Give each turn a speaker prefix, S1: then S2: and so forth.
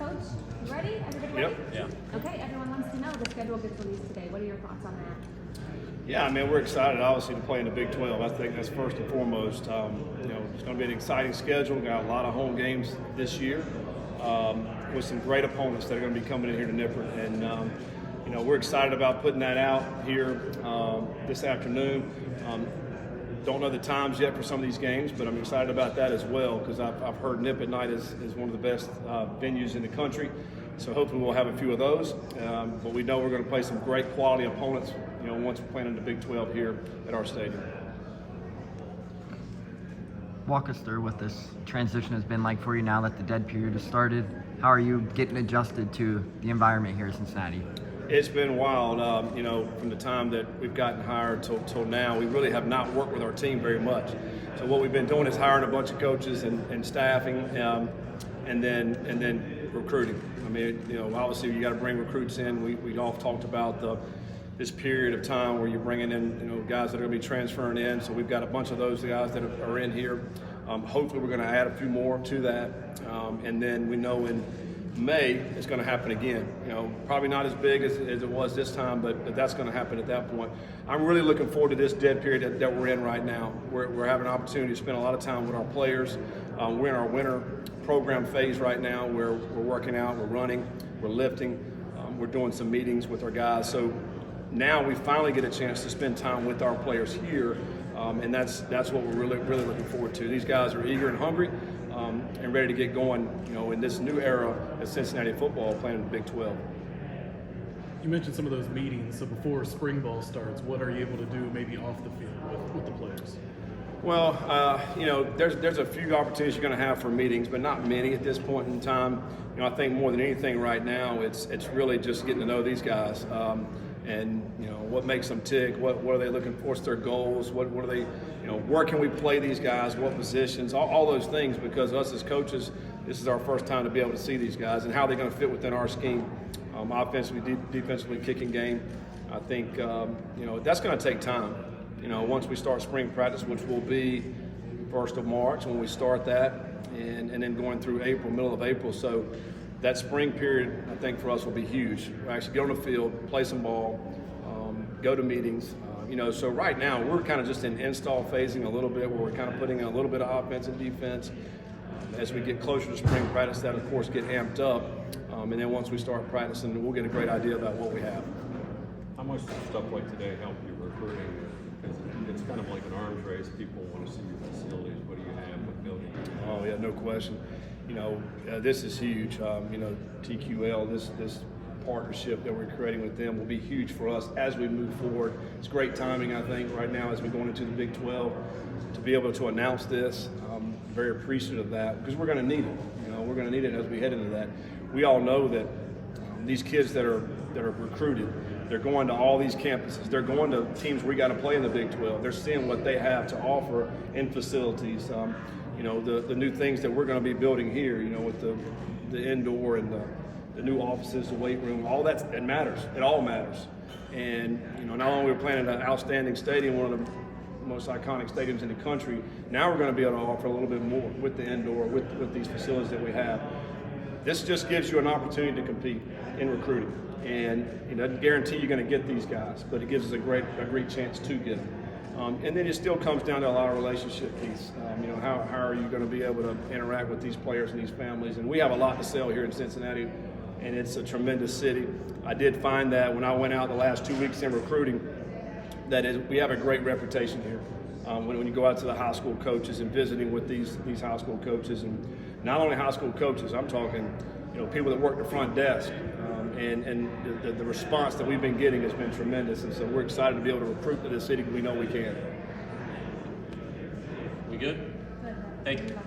S1: Coach, you ready? Everybody ready?
S2: Yep.
S3: Yeah.
S1: Okay, everyone wants to know the schedule gets released today. What are your thoughts on that?
S2: Yeah, I mean, we're excited, obviously, to play in the Big 12. I think that's first and foremost. It's going to be an exciting schedule. We've got a lot of home games this year with some great opponents that are going to be coming in here to Nippert. And, we're excited about putting that out here this afternoon. Don't know the times yet for some of these games, but I'm excited about that as well because I've heard Nip at night is one of the best venues in the country. So hopefully we'll have a few of those. But we know we're going to play some great quality opponents, once we're playing in the Big 12 here at our stadium.
S4: Walk us through what this transition has been like for you now that the dead period has started. How are you getting adjusted to the environment here in Cincinnati?
S2: It's been wild, from the time that we've gotten hired till now. We really have not worked with our team very much. So what we've been doing is hiring a bunch of coaches and staffing, and then recruiting. I mean, obviously you got to bring recruits in. We all talked about this period of time where you're bringing in, guys that are going to be transferring in. So we've got a bunch of those guys that are in here. Hopefully we're going to add a few more to that, and then we know in May it's going to happen again. Probably not as big as it was this time, but that's going to happen at that point. I'm really looking forward to this dead period that we're in right now. We're having an opportunity to spend a lot of time with our players. We're in our winter program phase right now where we're working out, we're running, we're lifting, we're doing some meetings with our guys. So now we finally get a chance to spend time with our players here, and that's what we're really looking forward to. These guys are eager and hungry and ready to get going, in this new era of Cincinnati football playing in the Big 12.
S3: You mentioned some of those meetings. So before spring ball starts, what are you able to do maybe off the field with the players?
S2: Well, there's a few opportunities you're going to have for meetings, but not many at this point in time. I think more than anything right now, it's really just getting to know these guys. And what makes them tick, what are they looking for, what's their goals, what are they, where can we play these guys, what positions, all those things, because us as coaches, this is our first time to be able to see these guys and how they're going to fit within our scheme, offensively, defensively, kicking game. I think, that's going to take time. Once we start spring practice, which will be 1st of March when we start that, and then going through April, middle of April. So that spring period, I think, for us will be huge. We'll actually get on the field, play some ball, go to meetings. So right now we're kind of just in install phasing a little bit where we're kind of putting in a little bit of offense and defense. As we get closer to spring practice, that of course get amped up. And then once we start practicing, we'll get a great idea about what we have.
S5: How much does stuff like today help you recruiting? Because it's kind of like an arms race. People want to see your facilities. What do you have? What building?
S2: Oh yeah, no question. This is huge. TQL, this partnership that we're creating with them will be huge for us as we move forward. It's great timing, I think, right now as we're going into the Big 12 to be able to announce this. I'm very appreciative of that because we're going to need it. We're going to need it as we head into that. We all know that these kids that are recruited, they're going to all these campuses. They're going to teams we got to play in the Big 12. They're seeing what they have to offer in facilities. The new things that we're going to be building here, with the indoor and the new offices, the weight room, all that, it matters. It all matters. And, not only we're playing in an outstanding stadium, one of the most iconic stadiums in the country, now we're going to be able to offer a little bit more with the indoor, with these facilities that we have. This just gives you an opportunity to compete in recruiting. And it doesn't guarantee you're going to get these guys, but it gives us a great chance to get them. And then it still comes down to a lot of relationship piece. How are you going to be able to interact with these players and these families? And we have a lot to sell here in Cincinnati, and it's a tremendous city. I did find that when I went out the last 2 weeks in recruiting, we have a great reputation here. When you go out to the high school coaches and visiting with these high school coaches, and not only high school coaches, I'm talking people that work the front desk, and the response that we've been getting has been tremendous, and so we're excited to be able to recruit to this city. We know we can.
S6: We good? Thank you.